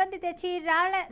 స్రవంతి తెచ్చి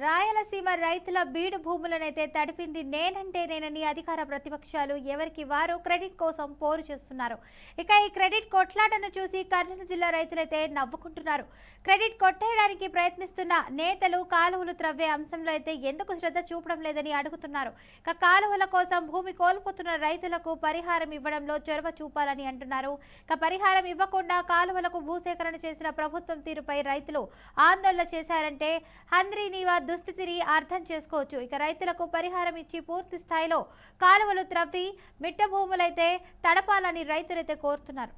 రాయలసీమ రైతుల బీడు భూములనైతే తడిపింది నేనంటే నేనని అధికార ప్రతిపక్షాలు ఎవరికి వారు క్రెడిట్ కోసం పోరు చేస్తున్నారు. ఇక ఈ క్రెడిట్ కొట్లాటను చూసి కర్నూలు జిల్లా రైతులైతే నవ్వుకుంటున్నారు. క్రెడిట్ కొట్టేయడానికి ప్రయత్నిస్తున్న నేతలు కాలువలు త్రవ్వే అంశంలో అయితే ఎందుకు శ్రద్ధ చూపడం లేదని అడుగుతున్నారు. ఇక కాలువల కోసం భూమి కోల్పోతున్న రైతులకు పరిహారం ఇవ్వడంలో చొరవ చూపాలని అంటున్నారు. ఇక పరిహారం ఇవ్వకుండా కాలువలకు భూసేకరణ చేసిన ప్రభుత్వం తీరుపై రైతులు ఆందోళన చేశారంటే హంద్రీనీవా దుస్థితిని అర్థం చేసుకోవచ్చు. ఇక రైతులకు పరిహారం ఇచ్చి పూర్తి స్థాయిలో కాలువలు త్రవ్వి మిట్ట భూములైతే తడపాలని రైతులైతే కోరుతున్నారు.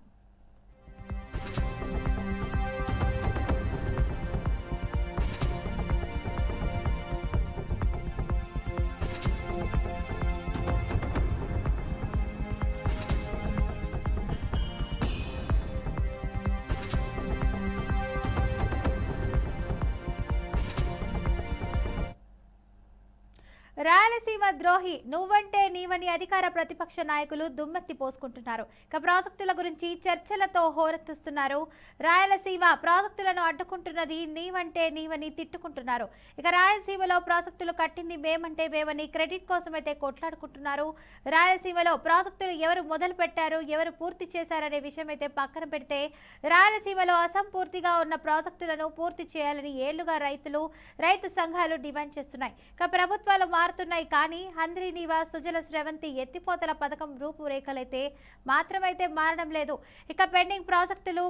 రాయలసీమ ద్రోహి నువ్వంటే నీవని అధికార ప్రతిపక్ష నాయకులు దుమ్మెత్తి పోసుకుంటున్నారు. ఇక ప్రాజెక్టుల గురించి చర్చలతో హోరెత్తిస్తున్నారు. రాయలసీమ ప్రాజెక్టులను అడ్డుకుంటున్నది నీవంటే నీవని తిట్టుకుంటున్నారు. ఇక రాయలసీమలో ప్రాజెక్టులు కట్టింది మేమంటే మేమని క్రెడిట్ కోసమైతే కొట్లాడుకుంటున్నారు. రాయలసీమలో ప్రాజెక్టులు ఎవరు మొదలు పెట్టారు, ఎవరు పూర్తి చేశారనే విషయం అయితే పక్కన పెడితే రాయలసీమలో అసంపూర్తిగా ఉన్న ప్రాజెక్టులను పూర్తి చేయాలని ఏళ్లుగా రైతు సంఘాలు డిమాండ్ చేస్తున్నాయి. ఇక ప్రభుత్వాలు మారుతున్నాయి కానీ హంద్రీనీవా సుజల స్రవంతి ఎత్తిపోతల పథకం రూపురేఖలైతే మాత్రమైతే మారడం లేదు. ఇక పెండింగ్ ప్రాజెక్టులు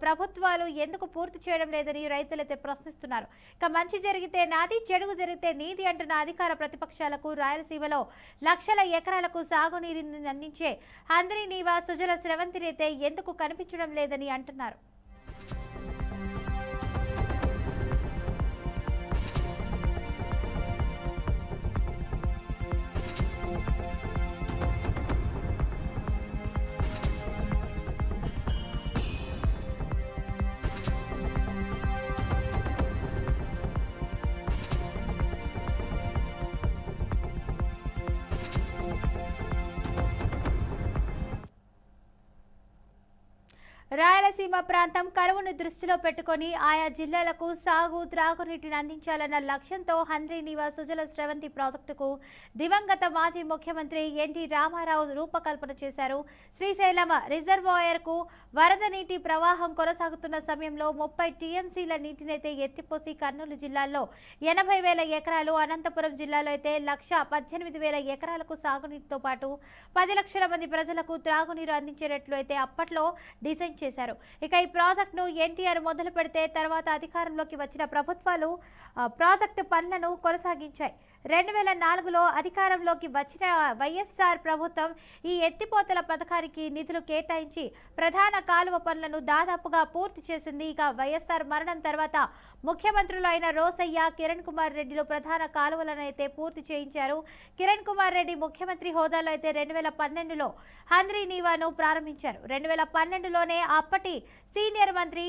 ప్రభుత్వాలు ఎందుకు పూర్తి చేయడం లేదని రైతులైతే ప్రశ్నిస్తున్నారు. ఇక మంచి జరిగితే నాది, చెడుగు జరిగితే నీది అంటున్న అధికార ప్రతిపక్షాలకు రాయలసీమలో లక్షల ఎకరాలకు సాగునీరుని అందించే హంద్రీనీవా సుజల స్రవంతిని అయితే ఎందుకు కనిపించడం లేదని అంటున్నారు. రాయలసీమ ప్రాంతం కరువును దృష్టిలో పెట్టుకుని ఆయా జిల్లాలకు సాగు త్రాగునీటిని అందించాలన్న లక్ష్యంతో హంద్రీనీవా సుజల స్రవంతి ప్రాజెక్టుకు దివంగత మాజీ ముఖ్యమంత్రి ఎన్టీ రామారావు రూపకల్పన చేశారు. శ్రీశైలం రిజర్వాయర్కు వరద నీటి ప్రవాహం కొనసాగుతున్న సమయంలో 30 టీఎంసీల నీటినైతే ఎత్తిపోసి కర్నూలు జిల్లాలో 80,000 ఎకరాలు, అనంతపురం జిల్లాలో అయితే 1,18,000 ఎకరాలకు సాగునీటితో పాటు 10 లక్షల మంది ప్రజలకు త్రాగునీరు అందించేటట్లు అయితే అప్పట్లో డిజైన్ చేశారు. ఇక ఈ ప్రాజెక్టును ఎన్టీఆర్ మొదలు పెడితే తర్వాత అధికారంలోకి వచ్చిన ప్రభుత్వాలు ప్రాజెక్టు పనులను కొనసాగించాయి. 2004లో అధికారంలోకి వచ్చిన వైఎస్ఆర్ ప్రభుత్వం ఈ ఎత్తిపోతల పథకానికి నిధులు కేటాయించి ప్రధాన కాలువ పనులను దాదాపుగా పూర్తి చేసింది. ఇక వైఎస్ఆర్ మరణం తర్వాత ముఖ్యమంత్రులు అయిన రోసయ్య, కిరణ్ కుమార్ రెడ్డిలు ప్రధాన కాలువలను అయితే పూర్తి చేయించారు. కిరణ్ కుమార్ రెడ్డి ముఖ్యమంత్రి హోదాలో అయితే 2012లో హంద్రీనీవాను ప్రారంభించారు. 2012లోనే అప్పటి సీనియర్ మంత్రి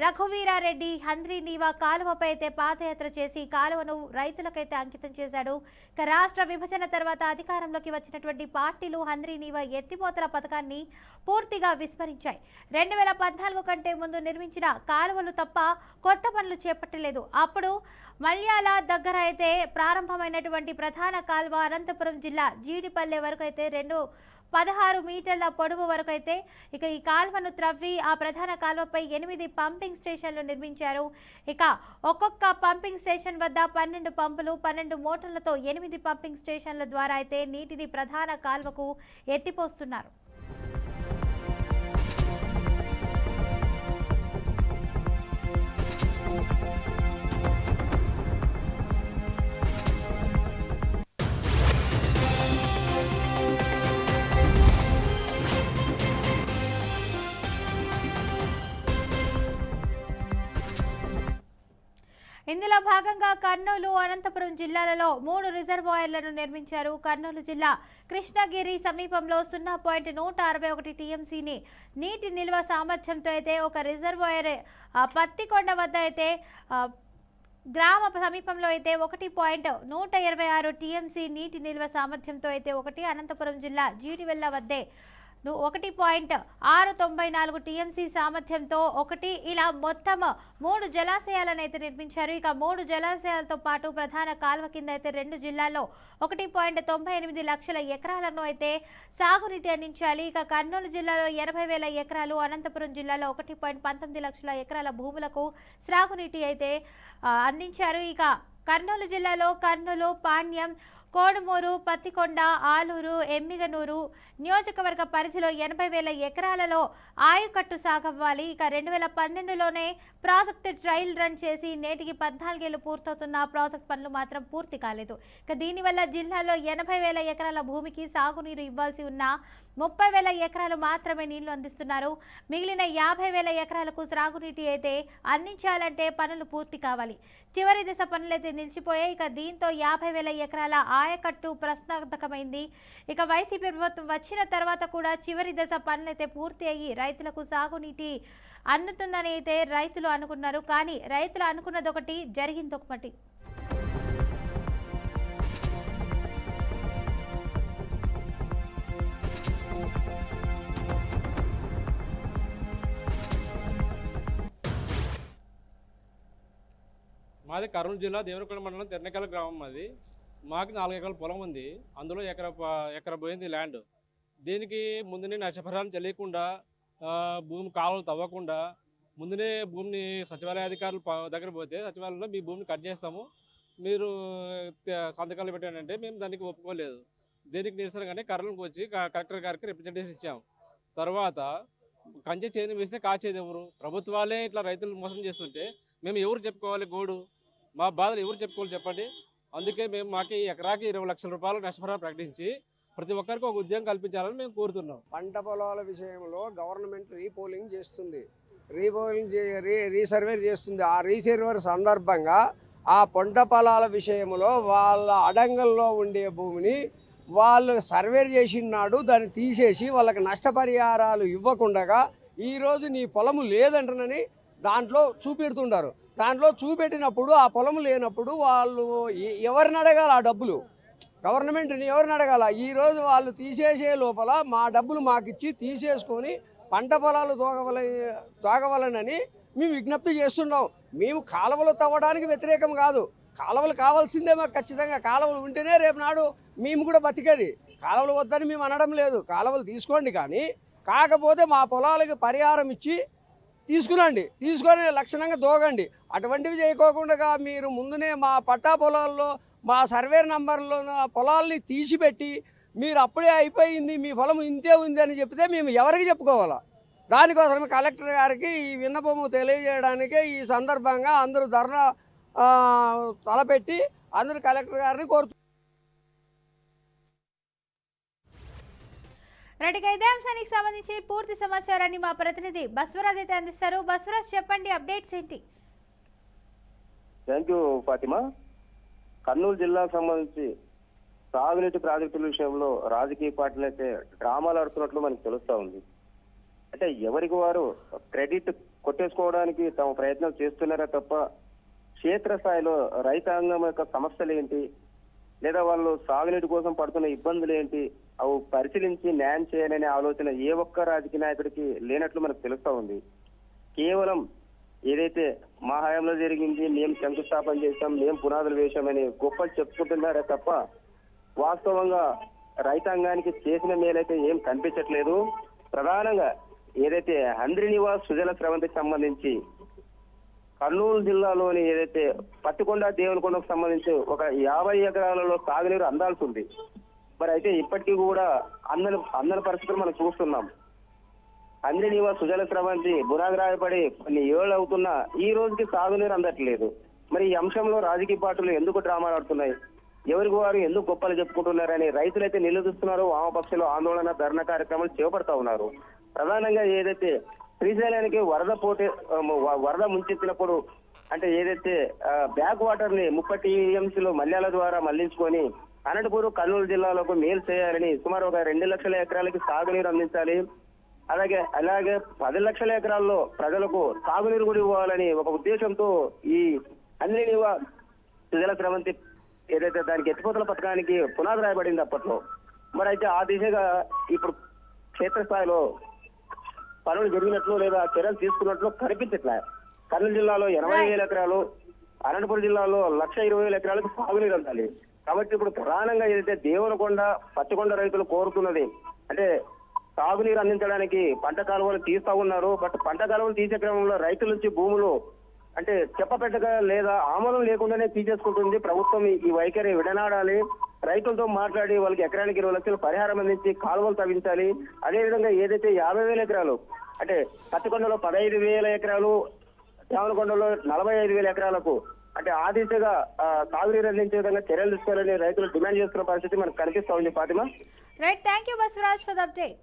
రఘువీరారెడ్డి హంద్రీనీవా కాలువపై అయితే పాదయాత్ర చేసి కాలువను రైతులకైతే అంకితం చేశాడు. ఇక రాష్ట్ర విభజన తర్వాత అధికారంలోకి వచ్చినటువంటి పార్టీలు హంద్రీనీవా ఎత్తిపోతల పథకాన్ని పూర్తిగా విస్మరించాయి. 2014 కంటే ముందు నిర్మించిన కాలువలు తప్ప కొత్త పనులు చేపట్టలేదు. అప్పుడు మల్యాల దగ్గర అయితే ప్రారంభమైనటువంటి ప్రధాన కాలువ అనంతపురం జిల్లా జీడిపల్లె వరకు అయితే 16 మీటర్ల పొడవు వరకు అయితే ఇక ఈ కాలువను త్రవ్వి ఆ ప్రధాన కాలువపై 8 పంపింగ్ స్టేషన్లు నిర్మించారు. ఇక ఒక్కొక్క పంపింగ్ స్టేషన్ వద్ద 12 పంపులు, 12 మోటార్లతో 8 పంపింగ్ స్టేషన్ల ద్వారా అయితే నీటిని ప్రధాన కాలువకు ఎత్తిపోస్తున్నారు. ఇందులో భాగంగా కర్నూలు, అనంతపురం జిల్లాలలో 3 రిజర్వాయర్లను నిర్మించారు. కర్నూలు జిల్లా కృష్ణగిరి సమీపంలో 0.161 టీఎంసీని నీటి నిల్వ సామర్థ్యంతో అయితే ఒక రిజర్వాయర్, పత్తికొండ వద్ద అయితే గ్రామ సమీపంలో అయితే 1.126 టీఎంసీ నీటి నిల్వ సామర్థ్యంతో అయితే ఒకటి, అనంతపురం జిల్లా జీడివెల్ల వద్దే 1.694 టీఎంసీ సామర్థ్యంతో ఇలా మొత్తం 3 జలాశయాలను అయితే నిర్మించారు. ఇక 3 జలాశయాలతో పాటు ప్రధాన కాల్వ కింద అయితే 2 జిల్లాల్లో 1.98 లక్షల ఎకరాలను అయితే సాగునీటి అందించాలి. ఇక కర్నూలు జిల్లాలో 80,000 ఎకరాలు, అనంతపురం జిల్లాలో 1.19 లక్షల ఎకరాల భూములకు సాగునీటి అయితే అందించారు. ఇక కర్నూలు జిల్లాలో కర్నూలు, పాణ్యం, కోడుమూరు, పత్తికొండ, ఆలూరు, ఎమ్మిగనూరు నియోజకవర్గ పరిధిలో 80,000 ఎకరాలలో ఆయకట్టు సాగవ్వాలి. ఇక 2012లోనే ప్రాజెక్టు ట్రయల్ రన్ చేసి నేటికి 14 ఏళ్లు పూర్తవుతున్న ప్రాజెక్ట్ పనులు మాత్రం పూర్తి కాలేదు. ఇక దీనివల్ల జిల్లాలో 80,000 ఎకరాల భూమికి సాగునీరు ఇవ్వాల్సి ఉన్న 30,000 ఎకరాలు మాత్రమే నీళ్లు అందిస్తున్నారు. మిగిలిన 50,000 ఎకరాలకు సాగునీటి అయితే అందించాలంటే పనులు పూర్తి కావాలి. చివరి దశ పనులైతే నిలిచిపోయాయి. ఇక దీంతో 50,000 ఎకరాల ఆయకట్టు ప్రశ్నార్థకమైంది. ఇక వైసీపీ ప్రభుత్వం వచ్చిన తర్వాత కూడా చివరి దశ పనులైతే పూర్తి అయ్యి రైతులకు సాగునీటి అందుతుందని అయితే రైతులు అనుకున్నారు. కానీ రైతులు అనుకున్నది ఒకటి, జరిగింది ఒకటి. మాది కర్నూలు జిల్లా దేవరకొండ మండలం తెర్నకల్ గ్రామం. మాది మాకు 4 ఎకరాల పొలం ఉంది. అందులో ఎకర పోయింది ల్యాండ్. దీనికి ముందునే నష్టపరిహారం తెలియకుండా భూమి కాలువలు తవ్వకుండా ముందునే భూమిని సచివాలయ అధికారులు దగ్గర పోతే సచివాలయంలో మీ భూమిని కట్ చేస్తాము, మీరు సంతకాలు పెట్టానంటే మేము దానికి ఒప్పుకోలేదు. దీనికి నిరసనగానే కర్నూలుకి వచ్చి కలెక్టర్ గారికి రిప్రజెంటేషన్ ఇచ్చాం. తర్వాత కంచె చేను వేస్తే కాచేది ఎవరు? ప్రభుత్వాలే ఇట్లా రైతులు మోసం చేస్తుంటే మేము ఎవరు చెప్పుకోవాలి గోడు? మా బాధలు ఎవరు చెప్పుకోవాలి చెప్పండి. అందుకే మేము మాకు ఎకరాకి 20 లక్షల రూపాయలు నష్టపరిహారం ప్రకటించి ప్రతి ఒక్కరికి ఒక ఉద్యోగం కల్పించాలని మేము కోరుతున్నాం. పంట పొలాల విషయంలో గవర్నమెంట్ రీపోలింగ్ చేస్తుంది, రీసర్వే చేస్తుంది. ఆ రీసర్వే సందర్భంగా ఆ పంట పొలాల విషయంలో వాళ్ళ అడంగల్లో ఉండే భూమిని వాళ్ళు సర్వే చేసినాడు, దాన్ని తీసేసి వాళ్ళకి నష్టపరిహారాలు ఇవ్వకుండా ఈరోజు నీ పొలము లేదంటనని దాంట్లో చూపెడుతుంటారు. దాంట్లో చూపెట్టినప్పుడు ఆ పొలము లేనప్పుడు వాళ్ళు ఎవరిని అడగాల? ఆ డబ్బులు గవర్నమెంట్ని ఎవరిని అడగాల? ఈరోజు వాళ్ళు తీసేసే లోపల మా డబ్బులు మాకిచ్చి తీసేసుకొని పంట పొలాలు తోగవలనని మేము విజ్ఞప్తి చేస్తున్నాం. మేము కాలువలు తవ్వడానికి వ్యతిరేకం కాదు, కాలువలు కావాల్సిందే మాకు ఖచ్చితంగా. కాలువలు ఉంటేనే రేపు నాడు మేము కూడా బతికేది. కాలువలు వద్దని మేము అనడం లేదు, కాలువలు తీసుకోండి. కానీ కాకపోతే మా పొలాలకి పరిహారం ఇచ్చి తీసుకొని లక్షణంగా దోగండి. అటువంటివి చేయకోకుండా మీరు ముందునే మా పట్టా పొలాల్లో మా సర్వే నంబర్లో పొలాల్ని తీసిపెట్టి మీరు అప్పుడే అయిపోయింది, మీ పొలం ఇంతే ఉంది అని చెప్తే మేము ఎవరికి చెప్పుకోవాలా? దానికోసమే కలెక్టర్ గారికి ఈ విన్నపము తెలియజేయడానికే ఈ సందర్భంగా అందరూ ధర్నా తలపెట్టి అందరూ కలెక్టర్ గారిని కోరుతున్నారు. రైట్, ఇదే అంశానికి సంబంధించి పూర్తి సమాచారాన్ని మా ప్రతినిధి బస్వరాజ్ అయితే అందిస్తారు. బస్వరాజ్, చెప్పండి, అప్డేట్స్ ఏంటి? Thank you Fatima. కర్నూలు జిల్లాకు సంబంధించి సాగునీటి ప్రాజెక్టుల విషయంలో రాజకీయ పార్టీలు అయితే డ్రామాలు ఆడుతున్నట్లు మనకు తెలుస్తా ఉంది. అంటే ఎవరికి వారు క్రెడిట్ కొట్టేసుకోవడానికి తమ ప్రయత్నం చేస్తున్నారా తప్ప క్షేత్రస్థాయిలో రైతాంగం యొక్క సమస్యలు ఏంటి, లేదా వాళ్ళు సాగునీటి కోసం పడుతున్న ఇబ్బందులు ఏంటి, అవి పరిశీలించి న్యాయం చేయాలనే ఆలోచన ఏ ఒక్క రాజకీయ నాయకుడికి లేనట్లు మనకు తెలుస్తా ఉంది. కేవలం ఏదైతే మా హయాంలో జరిగింది, మేము శంకుస్థాపన చేశాం, మేము పునాదులు వేశామని గొప్పలు చెప్పుకుంటున్నారే తప్ప వాస్తవంగా రైతాంగానికి చేసిన మేలైతే ఏం కనిపించట్లేదు. ప్రధానంగా ఏదైతే హంద్రి నివాస్ సుజల స్రవంతికి సంబంధించి కర్నూలు జిల్లాలోని ఏదైతే పత్తికొండ, దేవునికొండకు సంబంధించి ఒక 50 ఎకరాలలో సాగునీరు అందాల్సి ఉంది. మరి అయితే ఇప్పటికీ కూడా అందని పరిస్థితులు మనం చూస్తున్నాం. హంద్రి నివాస్ సుజల స్రవంతి బునాగ్రాయపడి కొన్ని ఏళ్ళు అవుతున్నా ఈ రోజుకి సాగునీరు అందట్లేదు. మరి ఈ అంశంలో రాజకీయ పార్టీలు ఎందుకు డ్రామాలు ఆడుతున్నాయి, ఎవరికి వారు ఎందుకు గొప్పలు చెప్పుకుంటున్నారని రైతులైతే నిలదీస్తున్నారు. వామపక్షులు ఆందోళన, ధర్నా కార్యక్రమాలు చేపడతా ఉన్నారు. ప్రధానంగా ఏదైతే శ్రీశైలానికి వరద ముంచెత్తినప్పుడు అంటే ఏదైతే బ్యాక్ వాటర్ ని 30 టీఎంసీలు మల్యాల ద్వారా మళ్లించుకొని అనంతపురం, కర్నూలు జిల్లాలకు మేలు చేయాలని సుమారు ఒక 2 లక్షల ఎకరాలకి సాగునీరు అందించాలి. అలాగే 10 లక్షల ఎకరాల్లో ప్రజలకు సాగునీరు కూడా ఇవ్వాలని ఒక ఉద్దేశంతో ఈ హంద్రి నివాస్ సుజల స్రవంతి ఏదైతే దానికి ఎత్తిపోతల పథకానికి పునాది రాయబడింది అప్పట్లో. మరి అయితే ఆ దిశగా ఇప్పుడు క్షేత్రస్థాయిలో పనులు జరిగినట్లు లేదా చర్యలు తీసుకున్నట్లు కనిపించట్లే. కర్నూలు జిల్లాలో 80,000 ఎకరాలు, అనంతపురం జిల్లాలో 1,20,000 ఎకరాలకు సాగునీరు అందాలి. కాబట్టి ఇప్పుడు ప్రధానంగా ఏదైతే దేవరకొండ, పచ్చకొండ రైతులు కోరుతున్నది అంటే సాగునీరు అందించడానికి పంట కాలువలు తీస్తా ఉన్నారు. బట్ పంట కాలువలు తీసే క్రమంలో రైతుల నుంచి భూములు అంటే చెప్పపెట్టగా లేదా ఆమోదం లేకుండానే తీసేసుకుంటుంది ప్రభుత్వం. ఈ వైఖరి విడనాడాలి. రైతులతో మాట్లాడి వాళ్ళకి ఎకరానికి 20 లక్షలు పరిహారం అందించి కాలువలు తవ్వించాలి. అదేవిధంగా ఏదైతే 50,000 ఎకరాలు అంటే పచ్చకొండలో 15,000 ఎకరాలు, దేవరకొండలో 45,000 ఎకరాలకు అంటే ఆ దిశగా సాగునీరు అందించే విధంగా చర్యలు తీసుకోవాలని రైతులు డిమాండ్ చేస్తున్న పరిస్థితి మనకు కనిపిస్తా ఉంది. Fatima, right, thank you Basavaraj for the update.